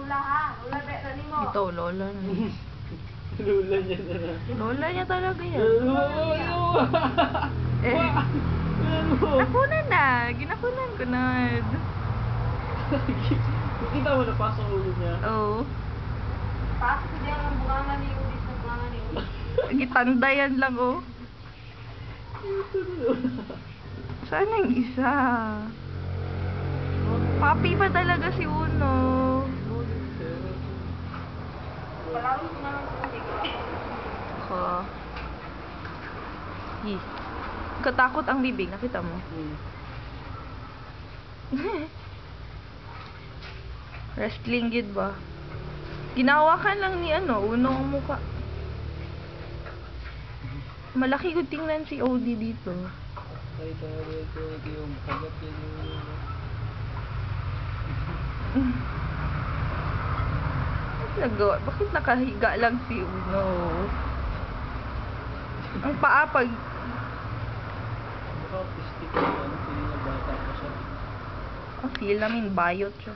Ito, lola na. Lula niya na lang. Lola niya talaga yan. Eh, Ano? nakunan na. Ginakunan ko na. Kita mo na pasok ulo niya. Oo. Pasok diyan ang bunganga ni Udis na bunganga ni Udis. Gitandayan lang, oh. Saan yung isa? Papi pa talaga si Uno. Palaro ko na lang sa kanila. Ako. Katakot ang bibig, nakita mo? Wrestling gid ba? Ginawakan lang ni Uno ang mukha. Malaki ko tingnan si OD dito. Ay, dahil ito yung kagat yun. Nagawa? Bakit nakahiga lang si Uno? Ang paa pag... Baka autistic na ano, feeling na bata pa siya. Ang feel namin bayot siya.